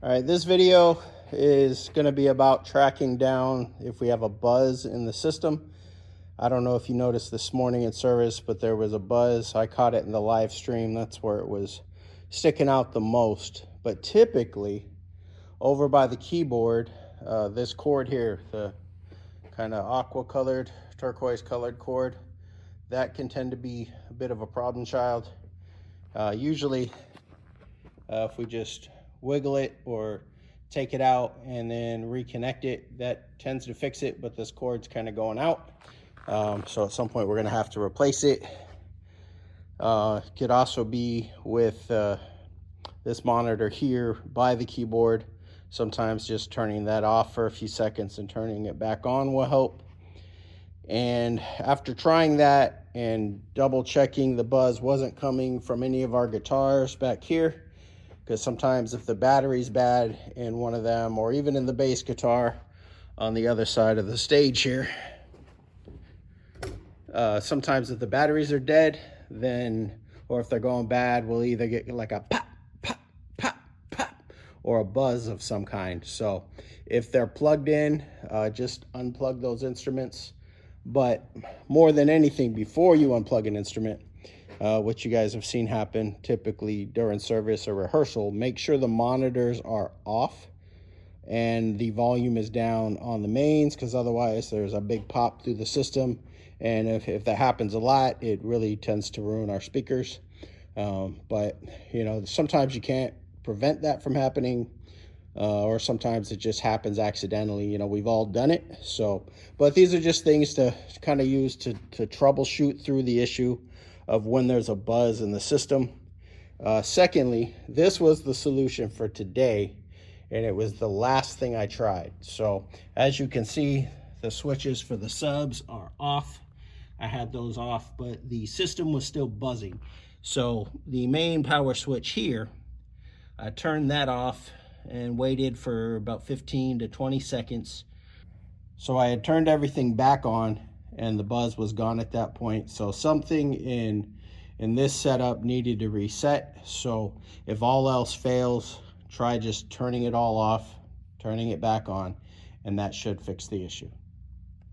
All right, this video is going to be about tracking down if we have a buzz in the system. I don't know if you noticed this morning in service, but there was a buzz. I caught it in the live stream. That's where it was sticking out the most. But typically, over by the keyboard, this cord here, the kind of aqua colored, turquoise colored cord, that can tend to be a bit of a problem child. Usually, if we just wiggle it or take it out and then reconnect it, that tends to fix it, but this cord's kind of going out. So at some point we're going to have to replace it. Could also be with this monitor here by the keyboard. Sometimes just turning that off for a few seconds and turning it back on will help. And after trying that and double checking the buzz wasn't coming from any of our guitars back here, because sometimes if the battery's bad in one of them, or even in the bass guitar on the other side of the stage here, sometimes if the batteries are dead, then, or if they're going bad, we'll either get like a pop, pop, pop, pop, or a buzz of some kind. So if they're plugged in, just unplug those instruments. But more than anything, before you unplug an instrument, what you guys have seen happen typically during service or rehearsal, make sure the monitors are off and the volume is down on the mains, because otherwise there's a big pop through the system. And if that happens a lot, it really tends to ruin our speakers. But you know, sometimes you can't prevent that from happening, or sometimes it just happens accidentally. You know, we've all done it. So, but these are just things to kind of use to troubleshoot through the issue of when there's a buzz in the system. Secondly, this was the solution for today, and it was the last thing I tried. So as you can see, the switches for the subs are off. I had those off, but the system was still buzzing. So the main power switch here, I turned that off and waited for about 15 to 20 seconds. So I had turned everything back on and the buzz was gone at that point. So something in this setup needed to reset. So if all else fails, try just turning it all off, turning it back on, and that should fix the issue.